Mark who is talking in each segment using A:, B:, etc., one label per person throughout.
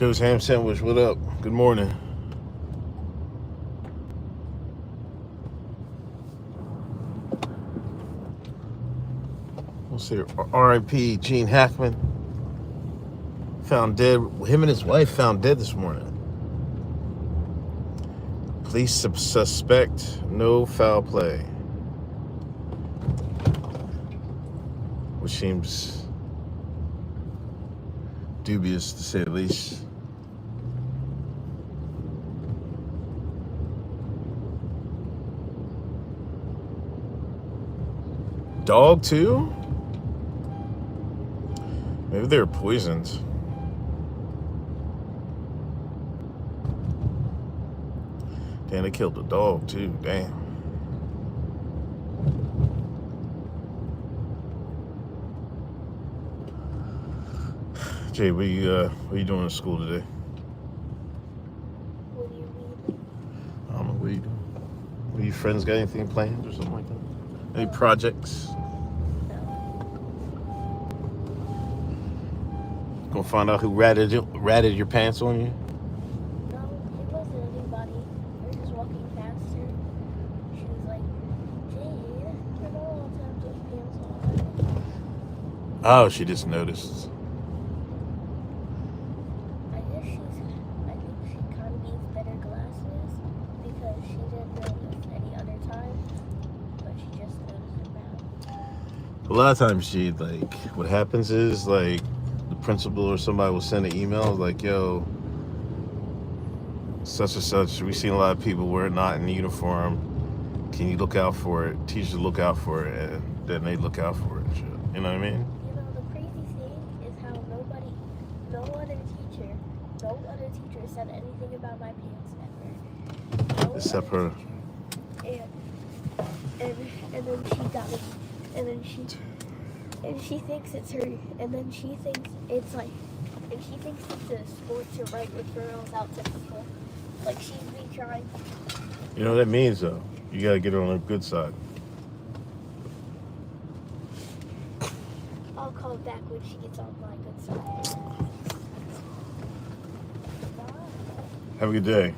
A: Joe's Ham Sandwich, what up? Good morning. We'll see. RIP Gene Hackman found dead. Him and his wife found dead this morning. Police suspect no foul play, which seems dubious to say the least. Dog too? Maybe they were poisoned. Damn, they killed the dog too. Damn. Jay, what are you doing in school today?
B: What do you mean?
A: I don't know. What are you doing? What, your friends got anything planned or something like that? Any projects?
B: No.
A: Gonna find out who ratted your pants on you?
B: No, it wasn't anybody. We were just walking past her. She was like, Jade, turn all the time those pants on.
A: Oh, she just noticed.
B: I think she kind of needs better glasses because she didn't notice any other time, but she just noticed it now.
A: A lot of times, she what happens is the principal or somebody will send an email like, yo, such and such, we've seen a lot of people wear not in uniform. Can you look out for it? Teachers look out for it, and then they look out for it. Shit. You know what I mean?
B: You know, the crazy thing is how no other teacher said anything about my pants ever. No
A: Except
B: other
A: her.
B: teacher. And then she got it, and she thinks it's her, and then she thinks it's a sport to write with girls out to people. Like she's been trying.
A: You know what that means, though? You gotta get her on the good side.
B: I'll call back when she gets on my good side.
A: Have a good day.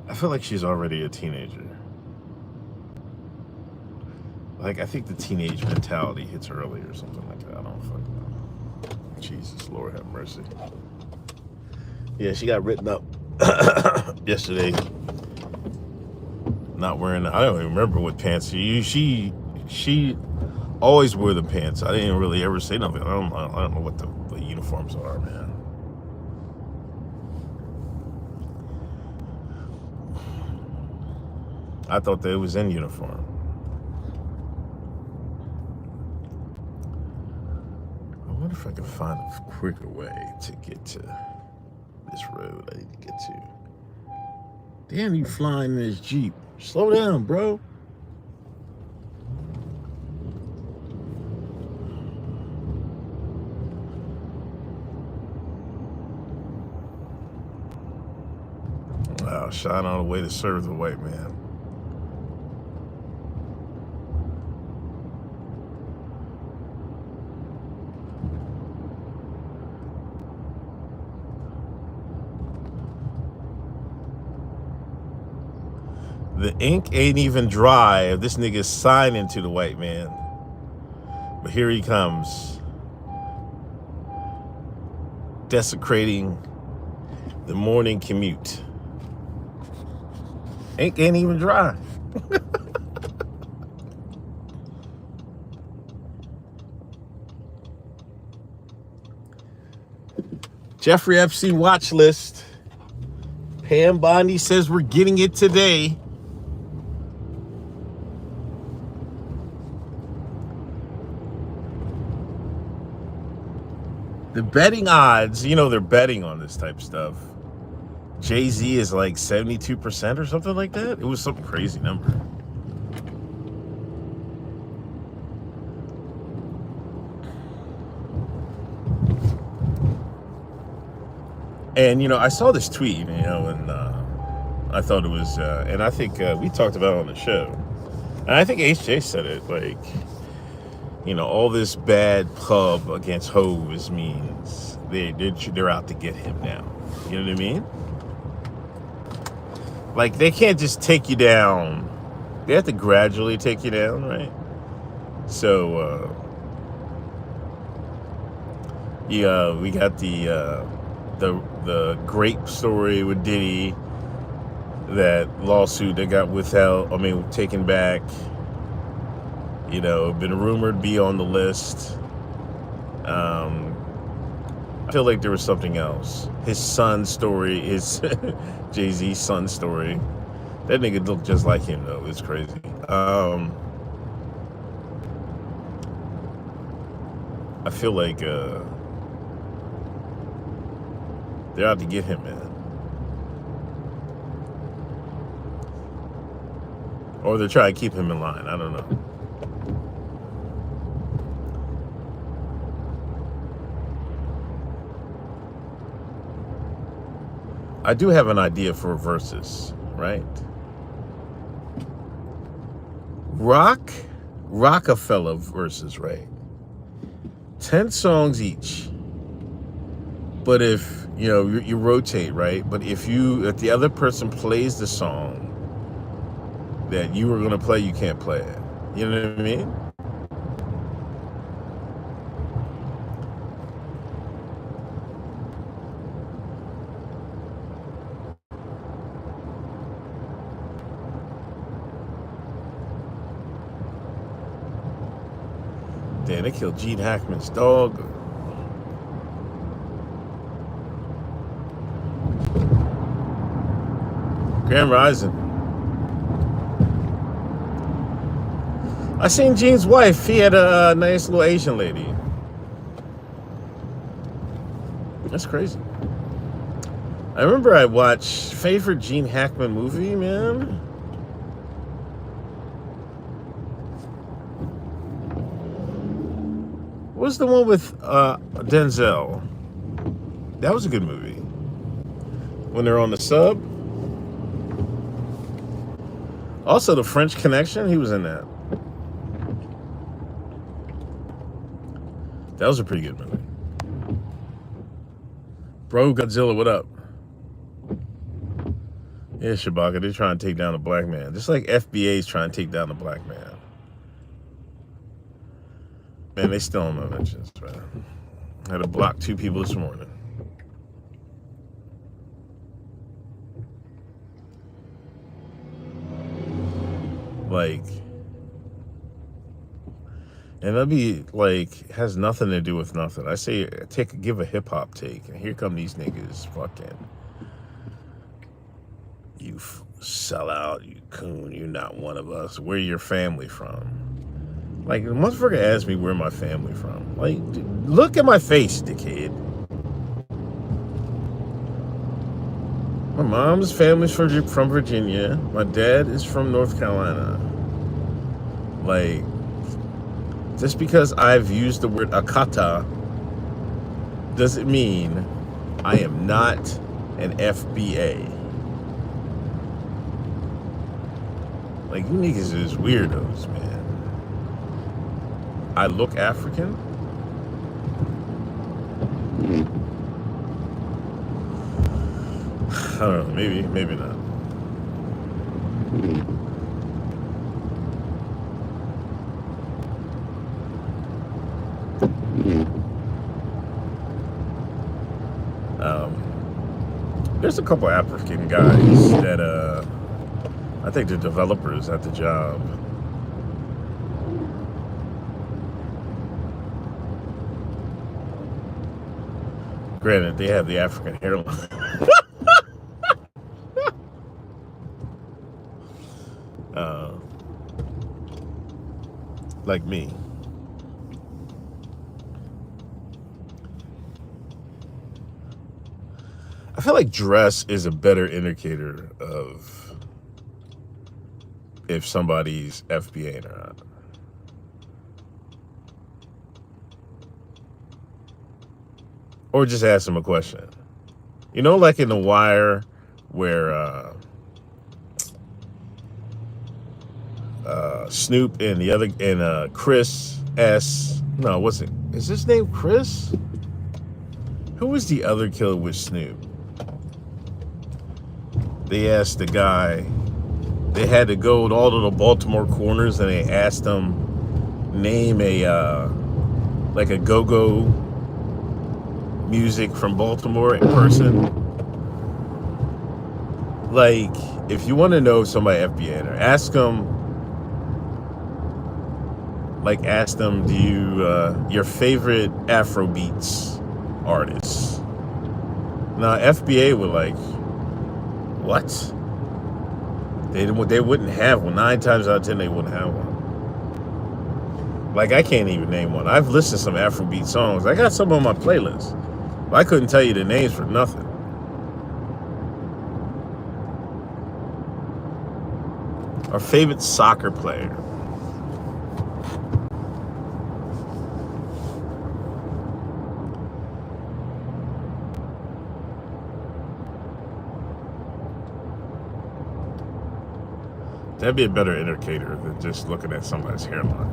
A: I feel like she's already a teenager. I think the teenage mentality hits early or something like that. I don't fucking know. Jesus, Lord have mercy. Yeah, she got written up yesterday. Not wearing. I don't even remember what pants she always wore the pants. I didn't really ever say nothing. I don't know what the uniforms are, man. I thought they was in uniform. I wonder if I can find a quicker way to get to this road I need to get to. Damn, you flying in this Jeep. Slow down, bro. Wow, shine all the way to serve the white man. The ink ain't even dry. This nigga's signing to the white man. But here he comes. Desecrating the morning commute. Ink ain't even dry. Jeffrey Epstein watch list. Pam Bondi says we're getting it today. The betting odds, they're betting on this type of stuff. Jay-Z is like 72% or something like that. It was some crazy number. And, I saw this tweet, and I thought it was, and I think we talked about it on the show. And I think HJ said it, like, all this bad pub against Hove means they're out to get him now. You know what I mean? Like, they can't just take you down. They have to gradually take you down, right? So, we got the grape story with Diddy, that lawsuit that got taken back. Been rumored to be on the list. I feel like there was something else. His son's story, his Jay-Z's son's story. That nigga looked just like him, though. It's crazy. I feel like they're out to get him, man. Or they're trying to keep him in line. I don't know. I do have an idea for verses, right? Rockefeller verses, right? 10 songs each. But if, you rotate, right? But if the other person plays the song that you were going to play, you can't play it. You know what I mean? Damn, they killed Gene Hackman's dog. Grand Rising. I seen Gene's wife. He had a nice little Asian lady. That's crazy. I remember I watched favorite Gene Hackman movie, man. What was the one with Denzel? That was a good movie. When they're on the sub. Also, The French Connection. He was in that. That was a pretty good movie. Bro, Godzilla, what up? Yeah, Shabaka, they're trying to take down a black man. Just like FBA's trying to take down a black man. Man, they still on my mentions, man. I had to block 2 people this morning. Like, and that'd be like, has nothing to do with nothing. I say, give a hip hop take, and here come these niggas fucking, you sell out, you coon, you're not one of us. Where your family from? Like, the motherfucker asked me where my family from. Like, dude, look at my face, dickhead. My mom's family's from Virginia. My dad is from North Carolina. Like, just because I've used the word akata doesn't mean I am not an FBA. Like, you niggas is weirdos, man. I look African? I don't know, maybe not. There's a couple African guys that I think they're developers at the job. Granted, they have the African hairline. Like me. I feel like dress is a better indicator of if somebody's FBA or not. Or just ask them a question. You know, like in The Wire, where Snoop and the other and Chris S. No, what's it? Is his name Chris? Who was the other killer with Snoop? They asked the guy. They had to go to all of the Baltimore corners and they asked him name a like a go-go music from Baltimore in person. Like, if you want to know somebody FBA, ask them. Like, ask them, do you your favorite Afrobeats artists? Now, FBA were like, what? They wouldn't have one. 9 times out of 10, they wouldn't have one. Like, I can't even name one. I've listened to some Afrobeat songs. I got some on my playlist. But I couldn't tell you the names for nothing. Our favorite soccer player. That'd be a better indicator than just looking at somebody's hairline.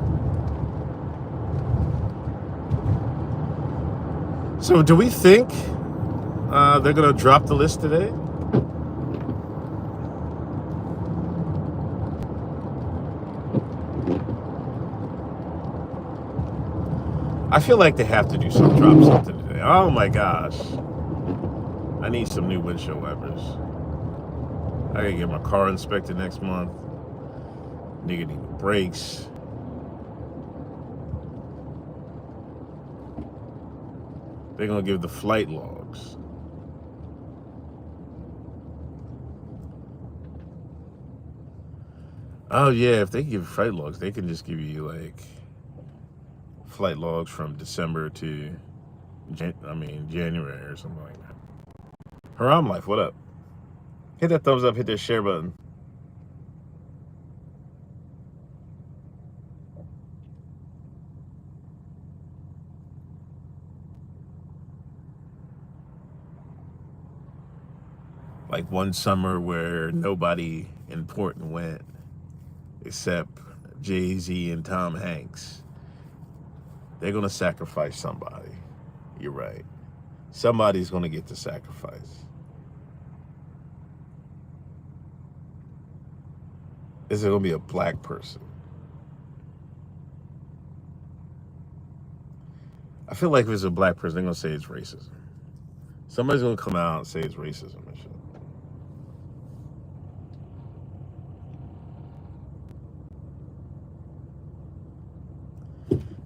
A: So do we think they're going to drop the list today? I feel like they have to drop something today. Oh my gosh. I need some new windshield wipers. I gotta get my car inspected next month. Nigga need brakes. They're gonna give the flight logs. Oh yeah, if they give flight logs, they can just give you like flight logs from December to January or something like that. Haram Life, what up? Hit that thumbs up, hit that share button. Like one summer where nobody important went except Jay-Z and Tom Hanks. They're going to sacrifice somebody. You're right. Somebody's going to get the sacrifice. Is it going to be a black person? I feel like if it's a black person, they're going to say it's racism. Somebody's going to come out and say it's racism and shit.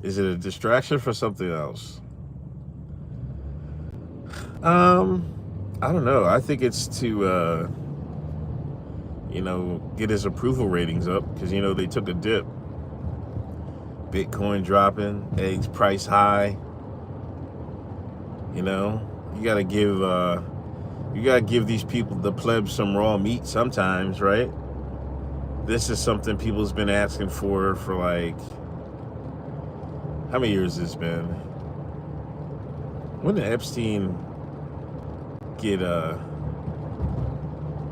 A: Is it a distraction for something else? I don't know. I think it's to, get his approval ratings up because, they took a dip. Bitcoin dropping, eggs price high. You gotta give these people, the plebs, some raw meat sometimes, right? This is something people's been asking for like, how many years has this been? When did Epstein get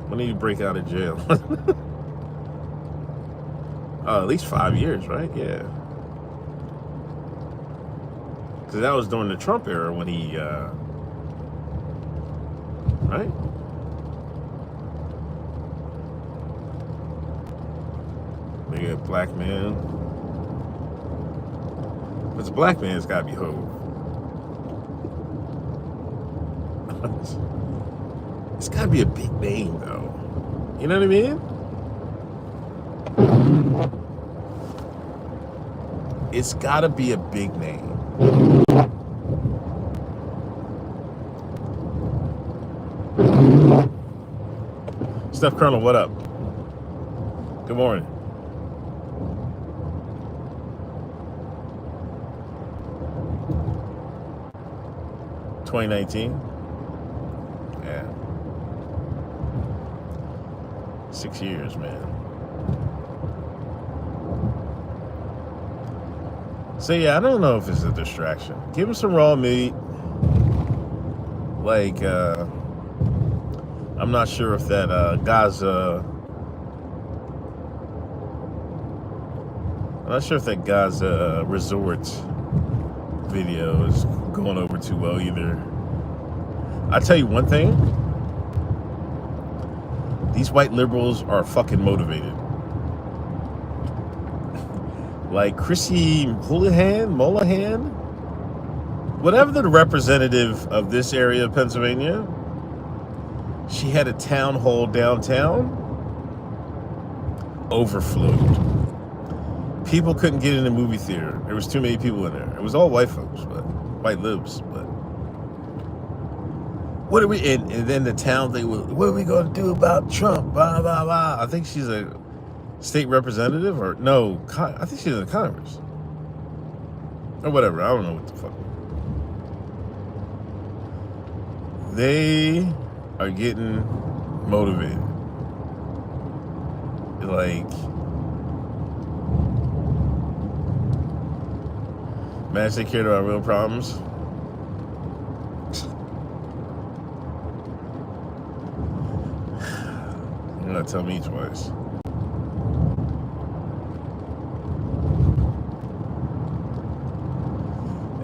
A: when did he break out of jail? At least 5 years, right? Yeah. Because that was during the Trump era when he right? Nigga, black man. If it's a black man, it's gotta be Hov. It's gotta be a big name, though. You know what I mean? It's gotta be a big name. Steph Colonel, what up? Good morning. $2019? Yeah. 6 years, man. So yeah, I don't know if it's a distraction. Give him some raw meat. Like, I'm not sure if that Gaza I'm not sure if that Gaza resort video is going over too well either. I tell you one thing, these white liberals are fucking motivated. Like Chrissy Mullahan, whatever the representative of this area of Pennsylvania, she had a town hall downtown, overflowed. People couldn't get in the movie theater. There was too many people in there. It was all white folks, but white libs. But what are we? And then the town thing was, what are we going to do about Trump? Blah blah blah. I think she's a state representative, or no? I think she's in Congress or whatever. I don't know what the fuck. They are getting motivated. Like, man, they care about real problems. You're gonna tell me twice.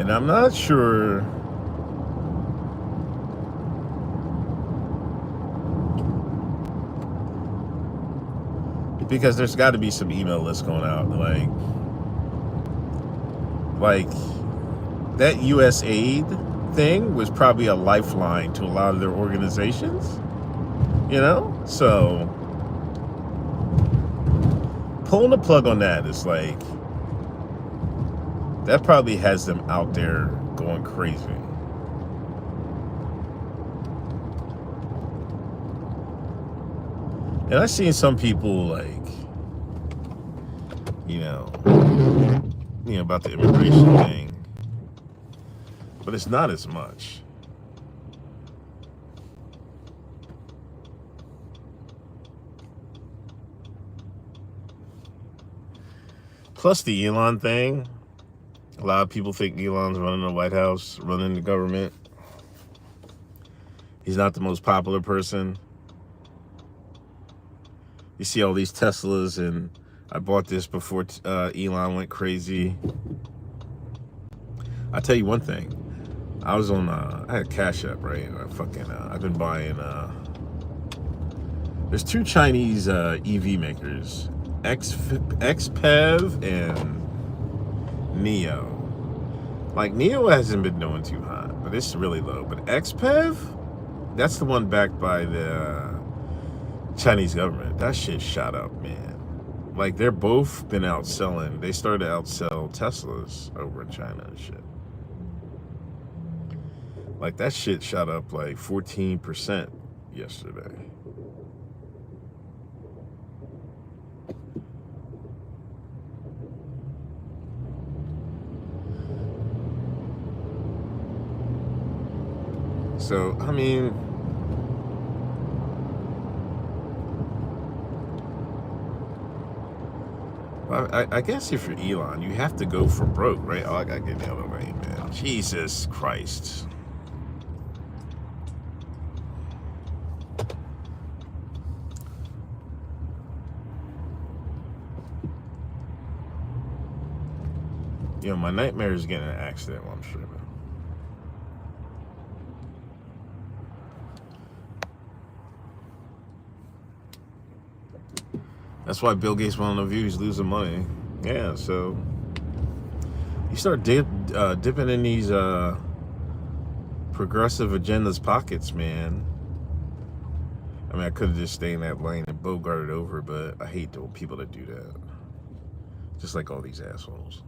A: And I'm not sure because there's got to be some email lists going out, like that U.S. aid thing was probably a lifeline to a lot of their organizations, you know. So pulling the plug on that is like, that probably has them out there going crazy. And I've seen some people like, you know, about the immigration thing, but it's not as much. Plus the Elon thing. A lot of people think Elon's running the White House, running the government. He's not the most popular person. You see all these Teslas, and I bought this before Elon went crazy. I tell you one thing. I was on, I had Cash App, right? I've been buying, there's two Chinese EV makers, XPEV and Neo. Like, Neo hasn't been doing too hot, but it's really low. But XPEV, that's the one backed by the Chinese government. That shit shot up, man. Like, they're both been outselling. They started to outsell Teslas over in China and shit. Like, that shit shot up like 14% yesterday. So, I mean, I guess if you're Elon, you have to go for broke, right? Oh, I gotta get the other way, man. Jesus Christ. You know, my nightmare is getting in an accident while I'm streaming. That's why Bill Gates went on the View. He's losing money. Yeah, so you start dipping in these progressive agendas pockets, man. I mean, I could have just stayed in that lane and bogarted over, but I hate the people that do that. Just like all these assholes.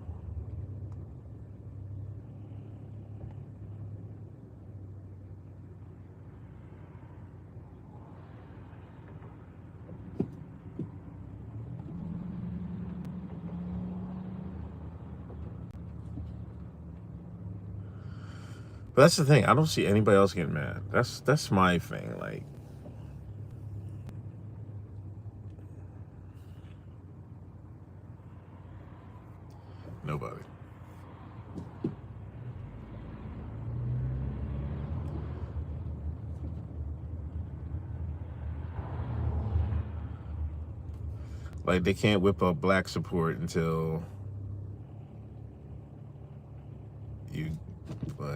A: But that's the thing. I don't see anybody else getting mad. That's my thing. Like, nobody. Like, they can't whip up black support until you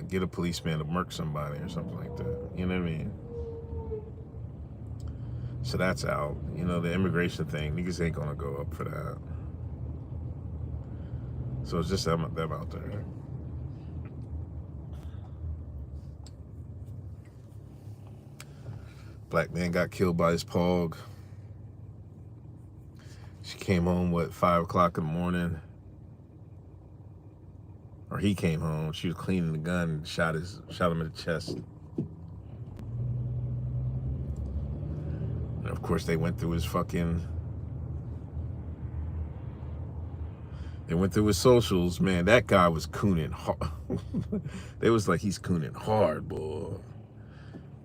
A: get a policeman to murk somebody or something like that. You know what I mean? So that's out. You know, the immigration thing, niggas ain't gonna go up for that. So it's just them out there. Black man got killed by his pog. She came home, 5 o'clock in the morning? Or he came home. She was cleaning the gun and shot him in the chest. And of course, they went through his socials. Man, that guy was cooning hard. They was like, he's cooning hard, boy.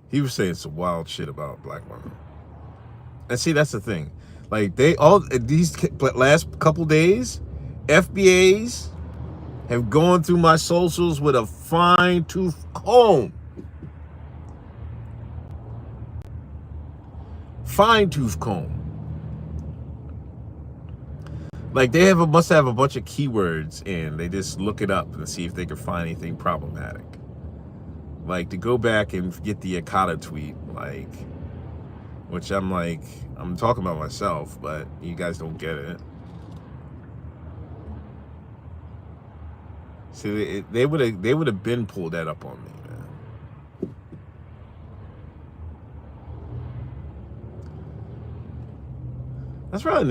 A: He was saying some wild shit about black women. And see, that's the thing. Like, these last couple days, FBAs have gone through my socials with a fine-tooth comb. Fine-tooth comb. Like, they must have a bunch of keywords, and they just look it up and see if they can find anything problematic. Like, to go back and get the Akata tweet, like, which I'm talking about myself, but you guys don't get it. See, they would have been pulled that up on me, man. That's why I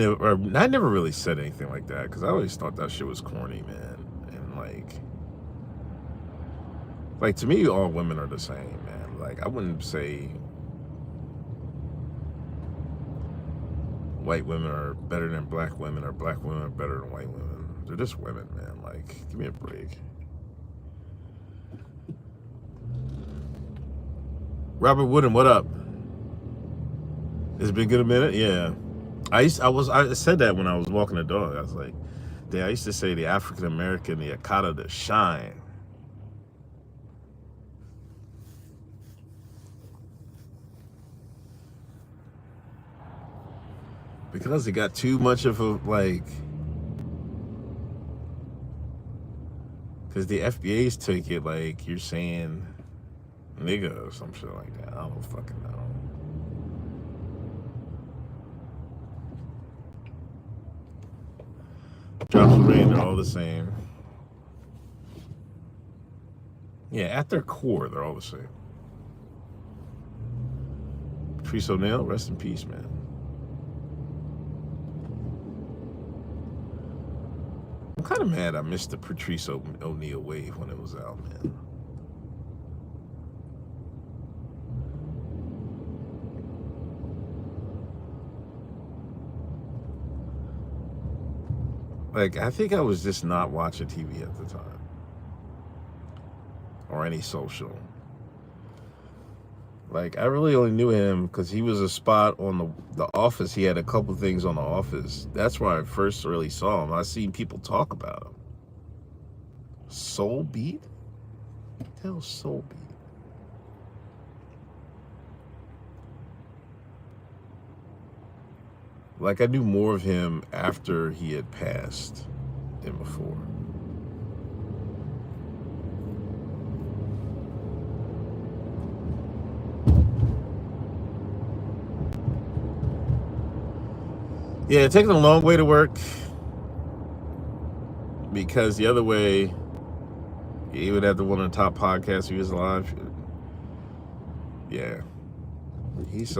A: never really said anything like that, because I always thought that shit was corny, man. And like to me, all women are the same, man. Like, I wouldn't say white women are better than black women, or black women are better than white women. They're just women, man. Like, give me a break. Robert Wooden, what up? It's been good a minute, yeah. I said that when I was walking the dog. I was like, I used to say the African American, the Akata, the shine. Because it got too much of a, like, because the FBA's took it like you're saying nigga or some shit like that. I don't fucking know. Drops of rain, they're all the same. Yeah, at their core, they're all the same. Patrice O'Neal, rest in peace, man. I'm kind of mad I missed the Patrice O'Neal wave when it was out, man. Like, I think I was just not watching TV at the time. Or any social. Like, I really only knew him because he was a spot on the Office. He had a couple things on The Office. That's where I first really saw him. I seen people talk about him. Soul Beat? What the hell's Soul Beat? Like, I knew more of him after he had passed than before. Yeah, taking a long way to work, because the other way, he would have the one of the top podcasts if he was alive. Yeah. He's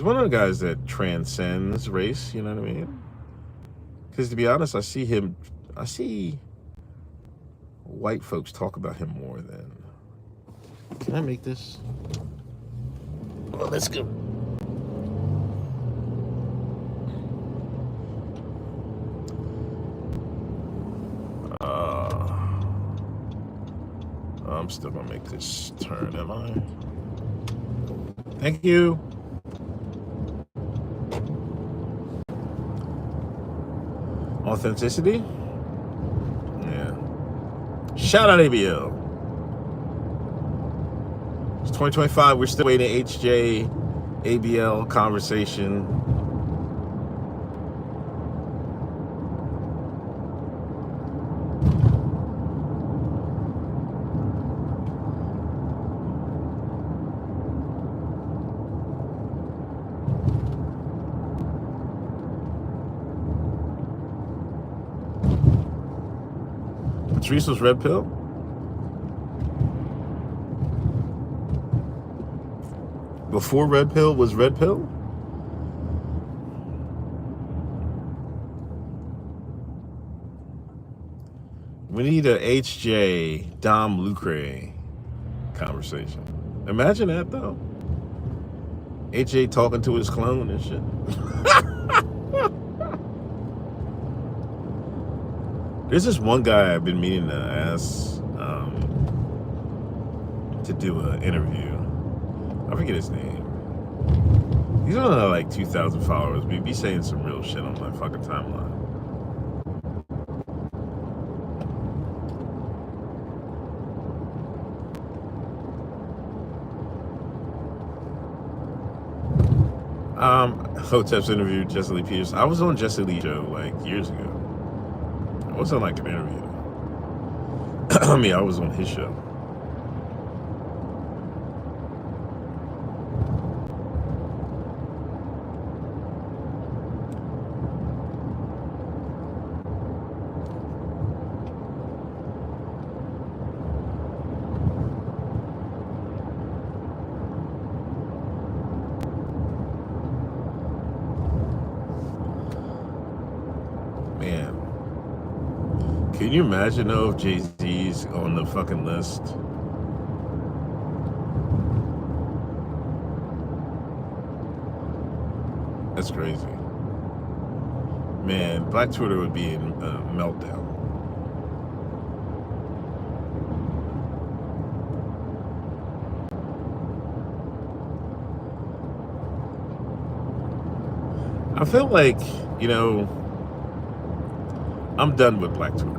A: one of the guys that transcends race, you know what I mean? Because to be honest, I see white folks talk about him more than... Can I make this? Well, let's go. I'm still gonna make this turn, am I? Thank you. Authenticity? Yeah. Shout out ABL. It's 2025. We're still waiting HJ ABL conversation. Patrice was Red Pill? Before Red Pill was Red Pill? We need a HJ Dom Lucre conversation. Imagine that though. HJ talking to his clone and shit. There's this one guy I've been meaning to ask to do an interview. I forget his name. He's only like 2,000 followers, but he'd be saying some real shit on my fucking timeline. Hotep's interviewed Jesse Lee Peterson. I was on Jesse Lee's show like years ago. I wasn't like an interview. I mean, I was on his show. Man, can you imagine though if Jay-Z's on the fucking list? That's crazy. Man, Black Twitter would be in a meltdown. I feel like, you know, I'm done with Black Twitter.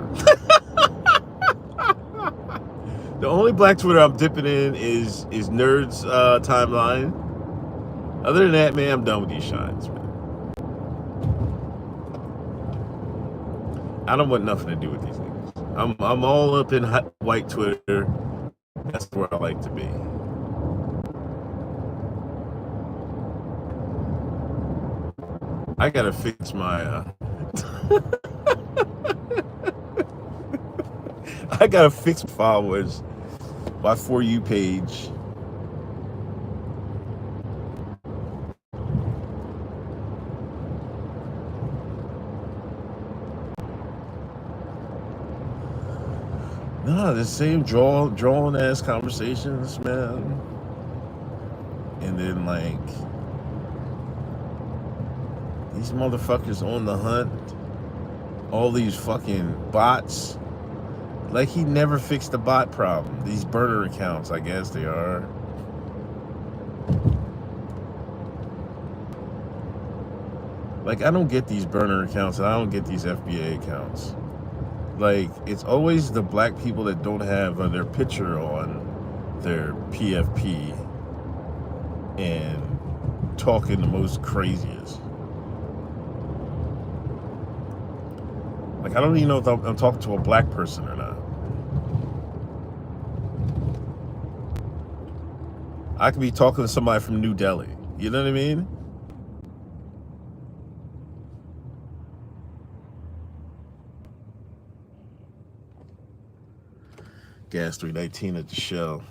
A: The only Black Twitter I'm dipping in is Nerd's timeline. Other than that, man, I'm done with these shines, man. I don't want nothing to do with these things. I'm all up in white Twitter. That's where I like to be. I gotta fix my I gotta fix followers, my For You page. Nah, the same drawn ass conversations, man. And then like these motherfuckers on the hunt, all these fucking bots. Like he never fixed the bot problem. These burner accounts, I guess they are. Like I don't get these burner accounts and I don't get these FBA accounts. Like it's always the black people that don't have their picture on their PFP and talking the most craziest. Like I don't even know if I'm talking to a black person or not. I could be talking to somebody from New Delhi. You know what I mean? Gas 319 at the show.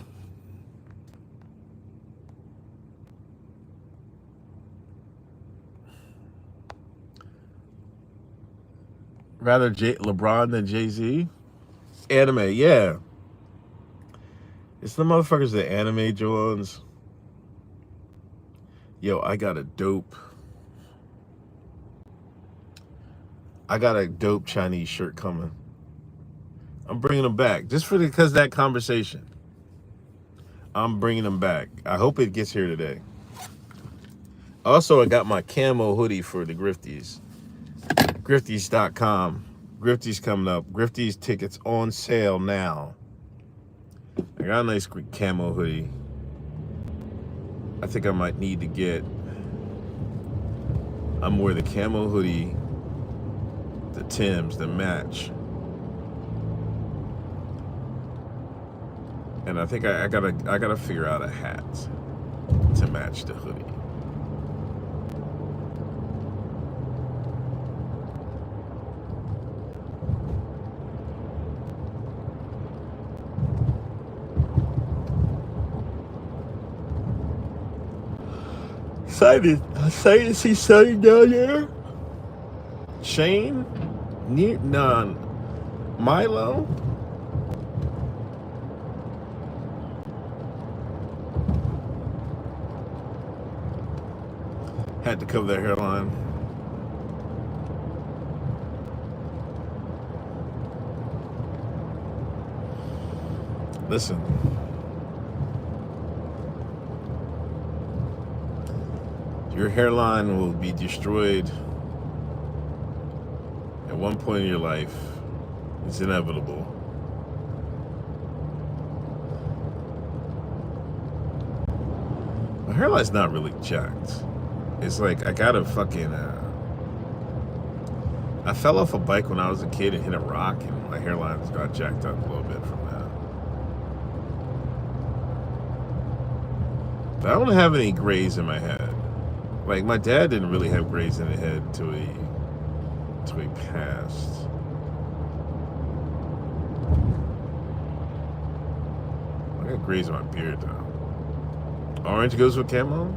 A: Rather LeBron than Jay-Z? Anime, yeah. It's the motherfuckers that anime Jones. Yo, I got a dope Chinese shirt coming. I'm bringing them back just because of that conversation. I'm bringing them back. I hope it gets here today. Also, I got my camo hoodie for the Grifties. Grifties.com. Grifties coming up. Grifties tickets on sale now. I got a nice camo hoodie. I think I might need to get. I'm wearing the camo hoodie, the Timbs, the match. And I think I gotta figure out a hat to match the hoodie. Excited to see Sonny down there. Shane? None. Milo? Had to cover their hairline. Listen. Your hairline will be destroyed at one point in your life. It's inevitable. My hairline's not really jacked. It's like I got a fucking. I fell off a bike when I was a kid and hit a rock, and my hairline got jacked up a little bit from that. But I don't have any grays in my head. Like my dad didn't really have grays in his head until he passed. I got grays in my beard though. Orange goes with camo?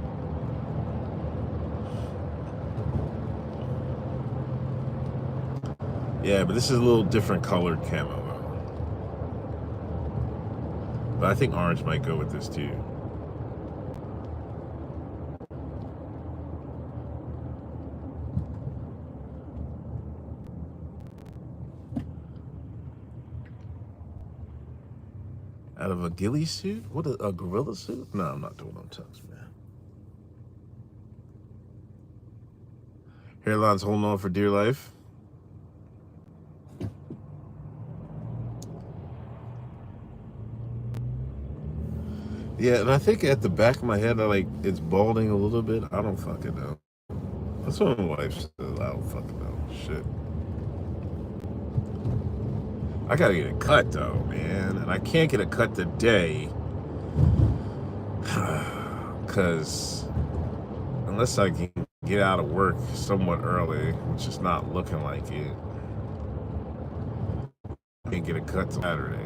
A: Yeah, but this is a little different colored camo though. But I think orange might go with this too. Out of a ghillie suit? What, a gorilla suit? No, I'm not doing no tucks, man. Hairline's holding on for dear life. Yeah, and I think at the back of my head, it's balding a little bit. I don't fucking know. That's what my wife says. I don't fucking know. Shit. I gotta get a cut though, man. And I can't get a cut today. Because unless I can get out of work somewhat early, which is not looking like it, I can't get a cut Saturday.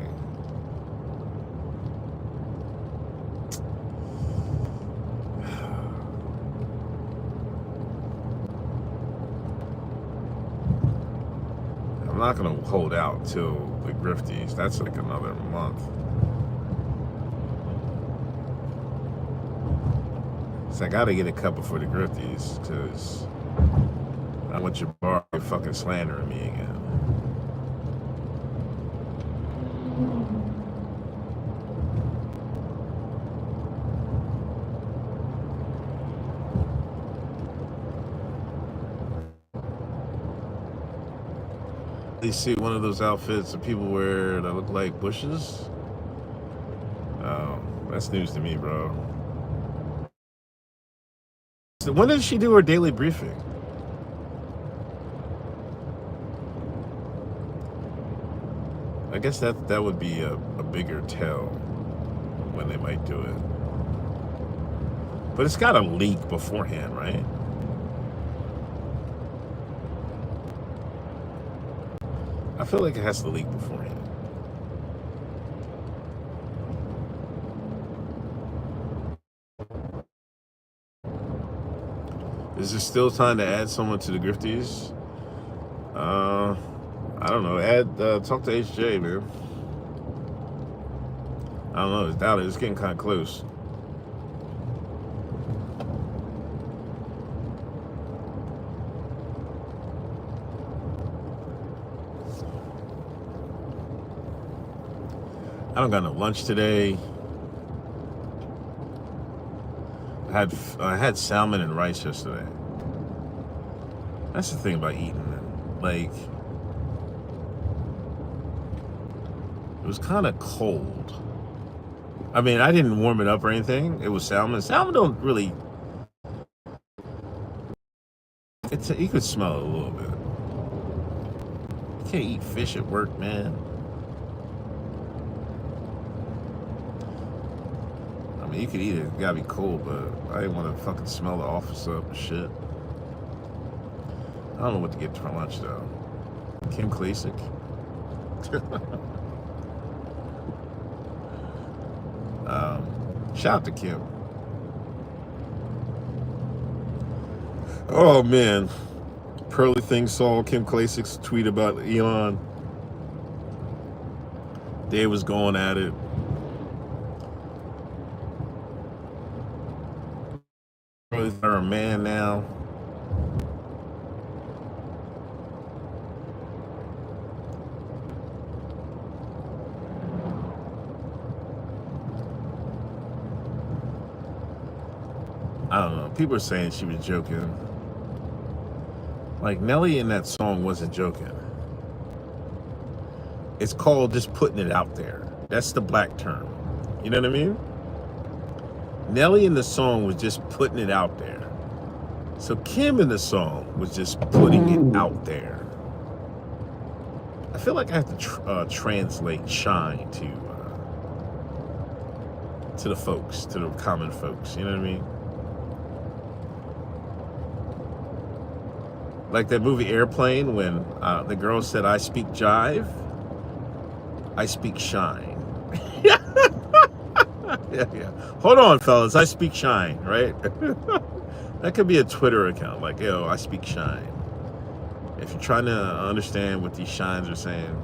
A: I'm not gonna hold out till the Grifties. That's like another month. So I gotta get a cut before the Grifties, because I want your bar fucking slandering me again. They see one of those outfits that people wear that look like bushes. Oh, that's news to me, bro. So when did she do her daily briefing? I guess that would be a bigger tell when they might do it. But it's got to leak beforehand, right? I feel like it has to leak beforehand. Is there still time to add someone to the Grifties? I don't know. Talk to HJ, man. I don't know. It's doubted. It's getting kind of close. I don't got no lunch today. I had salmon and rice yesterday. That's the thing about eating. Like, it was kind of cold. I mean, I didn't warm it up or anything. It was salmon. Salmon don't really. You could smell it a little bit. You can't eat fish at work, man. I mean, you could eat it. It gotta be cold, but I didn't want to fucking smell the office up and shit. I don't know what to get for lunch though. Kim Klasick. Shout out to Kim. Oh man, Pearly Thing saw Kim Klasik's tweet about Elon. They was going at it. They're a man now. I don't know. People are saying she was joking. Like Nelly in that song wasn't joking. It's called just putting it out there. That's the black term. You know what I mean? Nelly in the song was just putting it out there. So Kim in the song was just putting it out there. I feel like I have to translate shine to the folks, to the common folks. You know what I mean? Like that movie Airplane when the girl said, "I speak jive, I speak shine." Yeah. Hold on, fellas. I speak shine, right? That could be a Twitter account. Like, yo, I speak shine. If you're trying to understand what these shines are saying,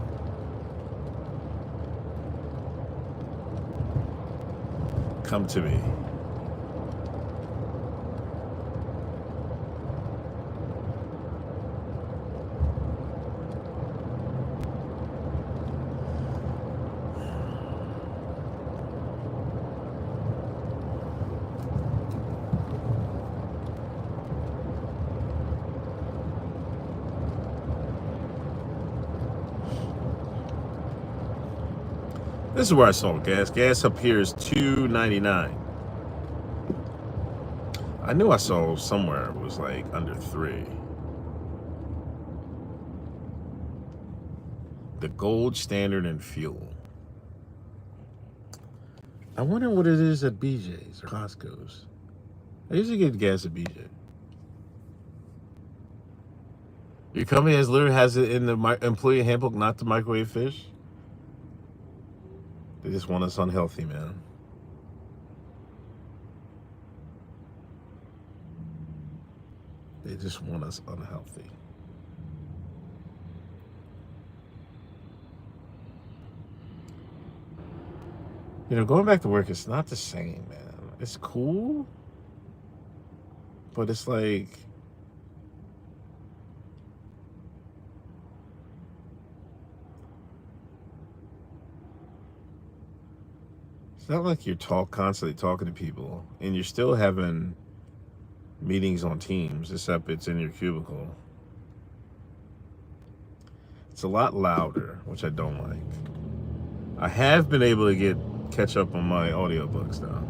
A: come to me. This is where I saw gas. Gas up here is $2.99. I knew I saw somewhere it was like under $3. The gold standard in fuel. I wonder what it is at BJ's or Costco's. I usually get gas at BJ. Your company literally has it in the employee handbook not to microwave fish. They just want us unhealthy, man. They just want us unhealthy. You know, going back to work, it's not the same, man. It's cool, but it's like, it's not like you're constantly talking to people and you're still having meetings on Teams, except it's in your cubicle. It's a lot louder, which I don't like. I have been able to catch up on my audiobooks now.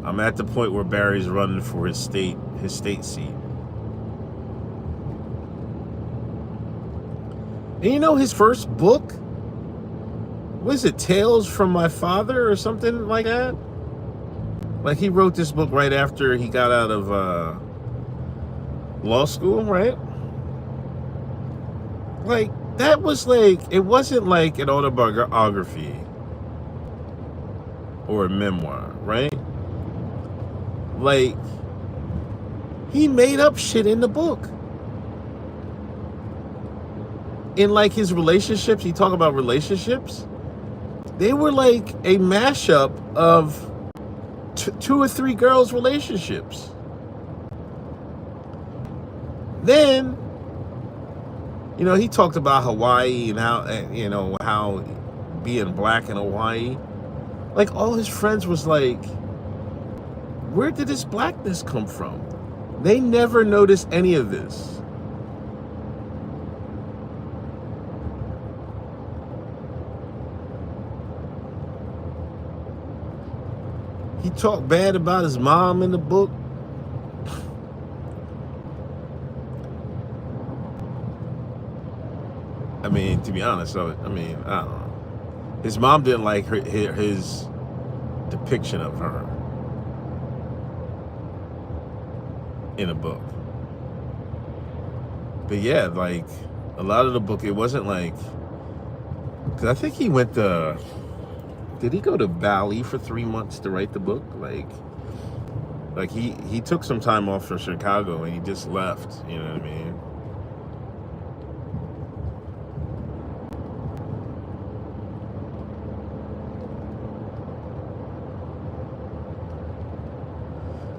A: I'm at the point where Barry's running for his state seat. And you know his first book? Was it Tales from My Father or something like that? Like he wrote this book right after he got out of law school, right? Like that was like, it wasn't like an autobiography or a memoir, right? Like he made up shit in the book. In like his relationships, he talked about relationships. They were like a mashup of two or three girls' relationships. Then, you know, he talked about Hawaii and how, you know, how being black in Hawaii, like all his friends was like, where did this blackness come from? They never noticed any of this. He talked bad about his mom in the book. I mean, to be honest, I don't know. His mom didn't like his depiction of her in a book. But yeah, like a lot of the book, it wasn't like, because I think he went did he go to Bali for 3 months to write the book? Like, Like he took some time off from Chicago and he just left. You know what I mean?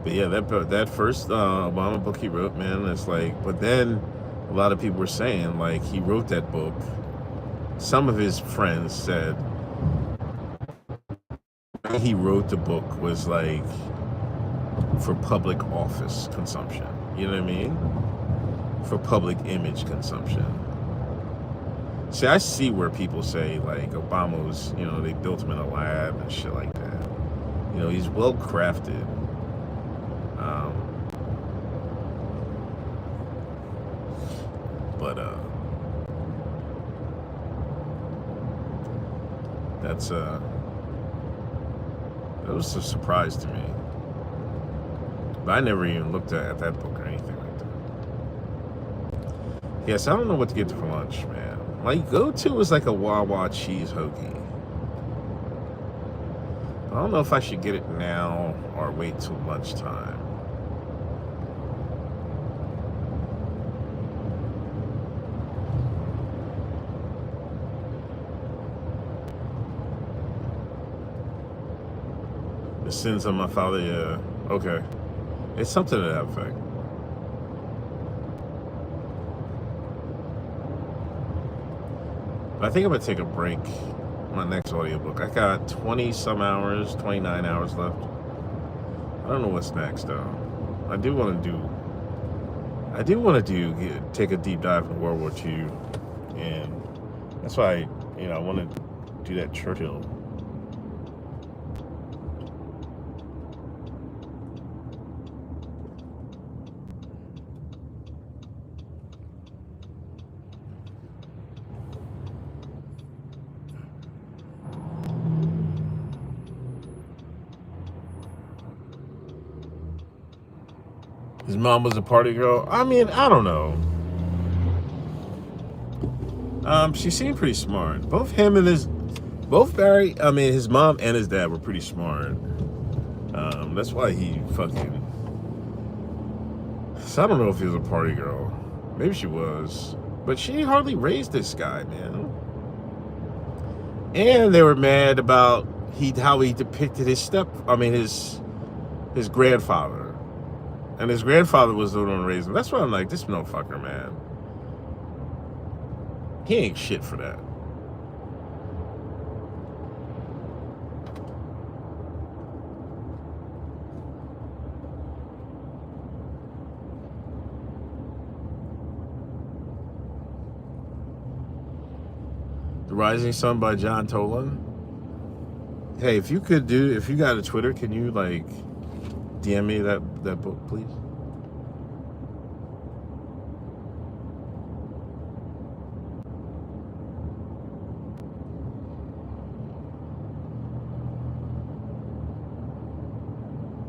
A: But yeah, that first Obama book he wrote, man, it's like. But then a lot of people were saying like he wrote that book. Some of his friends said he wrote the book was like for public office consumption. You know what I mean? For public image consumption. See, I see where people say like Obama was, you know, they built him in a lab and shit like that. You know, he's well crafted. But that's that was a surprise to me. But I never even looked at that book or anything like that. Yes, I don't know what to get for lunch, man. My go-to is like a Wawa cheese hoagie. I don't know if I should get it now or wait till lunchtime. The sins of my father, yeah. Okay. It's something to that effect. But I think I'm going to take a break on my next audiobook. I got 20 some hours, 29 hours left. I don't know what's next, though. I do want to take a deep dive into World War II. And that's why, you know, I want to do that Churchill. His mom was a party girl. I mean, I don't know. She seemed pretty smart. Both his mom and his dad were pretty smart. That's why he fucking. So I don't know if he was a party girl. Maybe she was, but she hardly raised this guy, man. And they were mad about how he depicted his grandfather. And his grandfather was the one who raised him. That's why I'm like, this motherfucker, man. He ain't shit for that. The Rising Sun by John Tolan. Hey, if you got a Twitter, can you like DM me that book, please?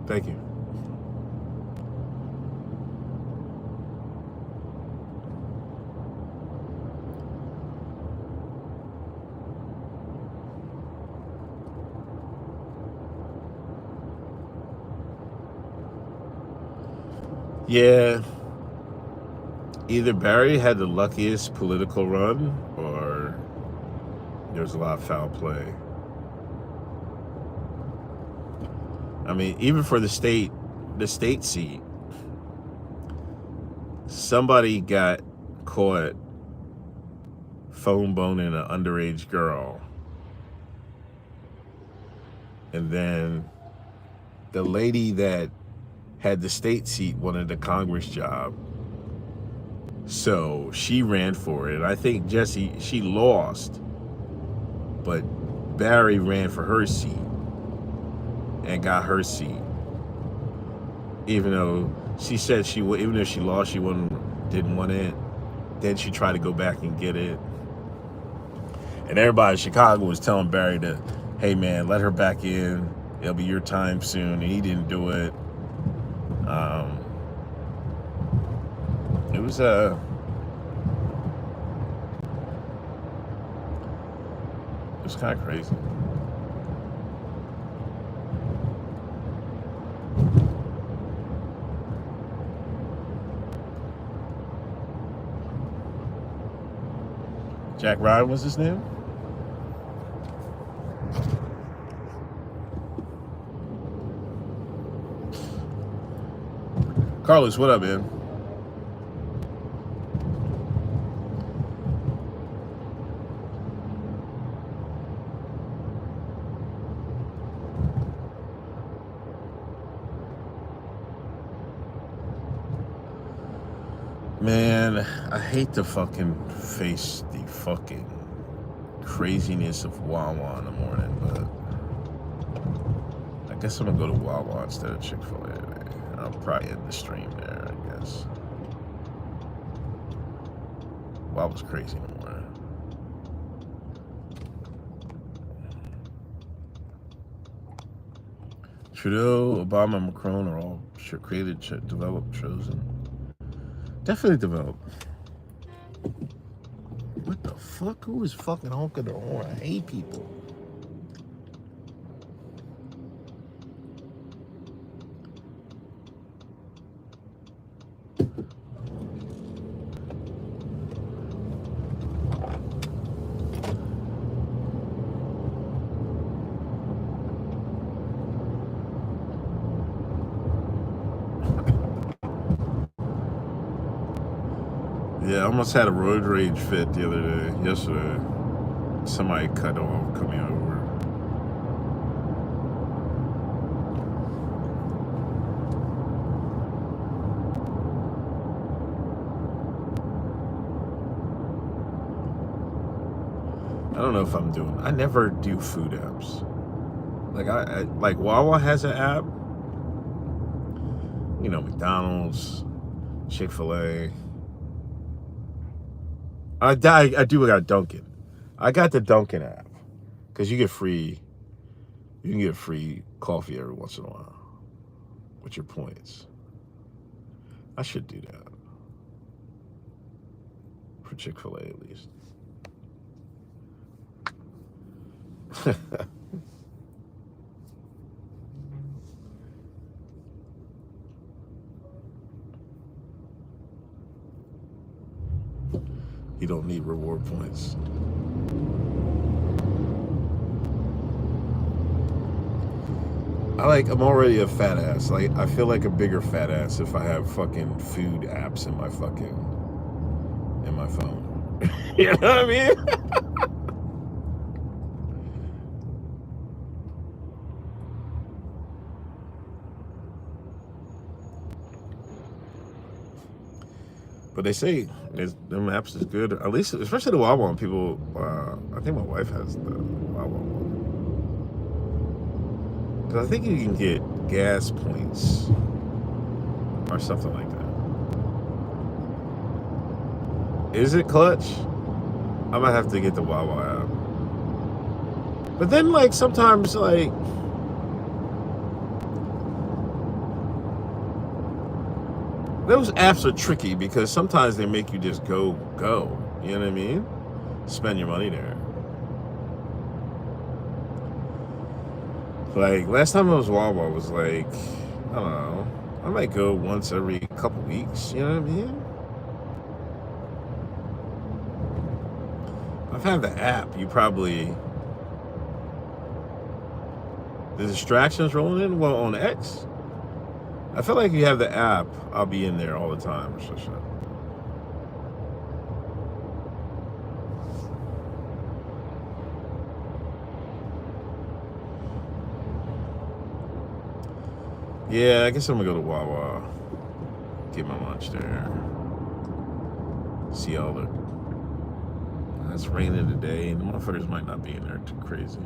A: Thank you. Yeah, either Barry had the luckiest political run or there's a lot of foul play. I mean, even for the state seat, somebody got caught phone boning an underage girl. And then the lady that had the state seat wanted a Congress job. So she ran for it. I think she lost, but Barry ran for her seat and got her seat. Even though she said even though she lost, she didn't want it. Then she tried to go back and get it. And everybody in Chicago was telling Barry to, hey man, let her back in. It'll be your time soon. And he didn't do it. It was kind of crazy. I Jack Ryan was his name? Carlos, what up, man? Man, I hate to fucking face the fucking craziness of Wawa in the morning, but I guess I'm gonna go to Wawa instead of Chick-fil-A today. I'll probably end the stream there, I guess. Wawa's crazy in the morning. Trudeau, Obama, Macron are all created, developed, chosen. Definitely developed. What the fuck? Who is fucking honking the horn? I hate people. Yeah, I almost had a road rage fit the other day, yesterday. Somebody cut off coming over. I don't know if I'm doing. I never do food apps. Like like Wawa has an app. You know, McDonald's, Chick-fil-A. I do got Dunkin'. I got the Dunkin' app because you can get free coffee every once in a while with your points. I should do that for Chick-fil-A at least. You don't need reward points. I'm already a fat ass. Like, I feel like a bigger fat ass if I have fucking food apps in my phone. You know what I mean? But they say them apps is good. At least, especially the Wawa one. People, I think my wife has the Wawa one. Because I think you can get gas points or something like that. Is it clutch? I might have to get the Wawa app. But then, like, sometimes, like, those apps are tricky because sometimes they make you just go. You know what I mean? Spend your money there. Like, last time I was Wawa was like, I don't know, I might go once every couple weeks, you know what I mean? If I have the app, you probably, the distractions rolling in, well, on X, I feel like if you have the app, I'll be in there all the time or some shit. Yeah, I guess I'm gonna go to Wawa, get my lunch there, see all the, it's raining today, and the motherfuckers might not be in there too crazy.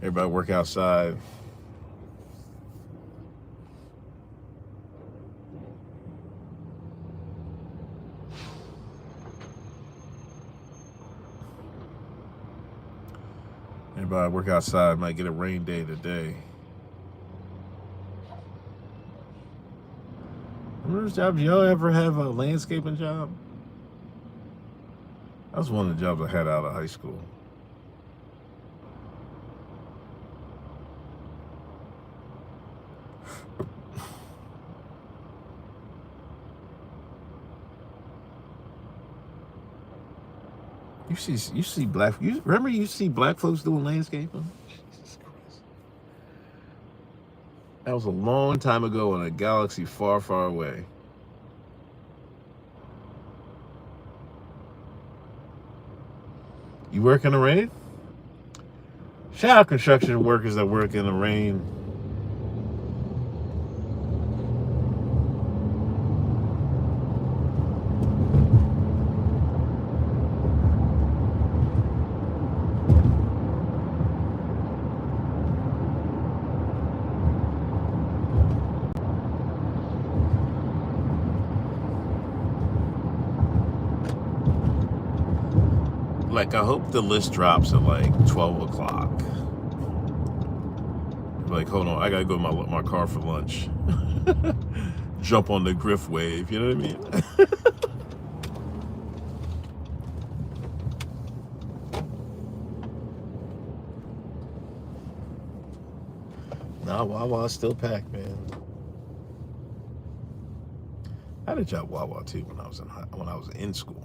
A: Everybody work outside. Everybody work outside. Might get a rain day today. Remember those jobs? Y'all ever have a landscaping job? That was one of the jobs I had out of high school. You see black. You remember you see black folks doing landscaping? Jesus Christ. That was a long time ago in a galaxy far, far away. You work in the rain? Shout out construction workers that work in the rain. Like, I hope the list drops at like 12 o'clock. Like, hold on, I gotta go to my car for lunch. Jump on the Griff wave, you know what I mean? Nah, Wawa's still packed, man. I had a job Wawa too when I was in school.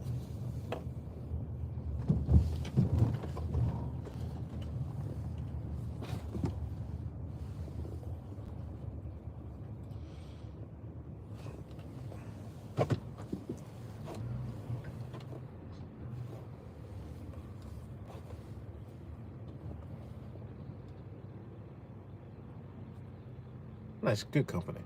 A: Nice, good company.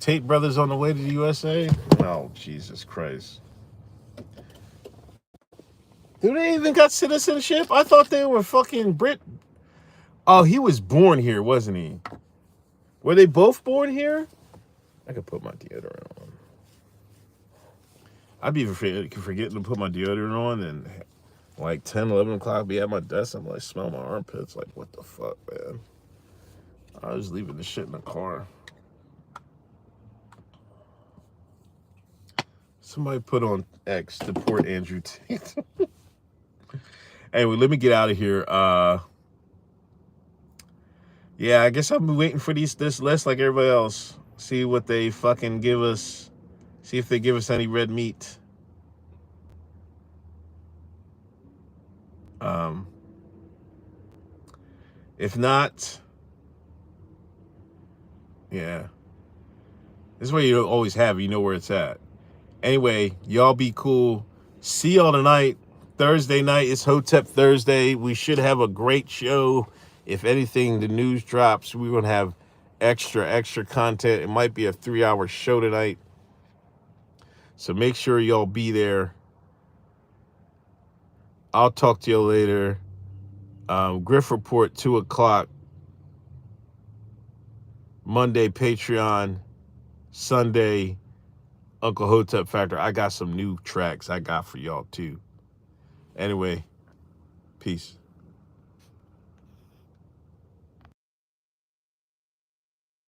A: Tate brothers on the way to the USA? Oh, Jesus Christ. Do they even got citizenship? I thought they were fucking Brit. Oh, he was born here, wasn't he? Were they both born here? I could put my deodorant on. I'd be forgetting to put my deodorant on, and like 10, 11 o'clock, be at my desk. I'm like, smell my armpits. Like, what the fuck, man? I was leaving the shit in the car. Somebody put on X to port Andrew Tate. Anyway, let me get out of here. Yeah, I guess I'll be waiting for this list like everybody else. See what they fucking give us. See if they give us any red meat. If not, yeah. This is where you always have it. You know where it's at. Anyway, y'all be cool. See y'all tonight. Thursday night is Hotep Thursday. We should have a great show. If anything, the news drops, we're going to have extra content. It might be a 3-hour show tonight. So make sure y'all be there. I'll talk to you later. Griff Report, 2 o'clock. Monday, Patreon. Sunday, Uncle Hotep Factor. I got some new tracks I got for y'all too. Anyway, peace.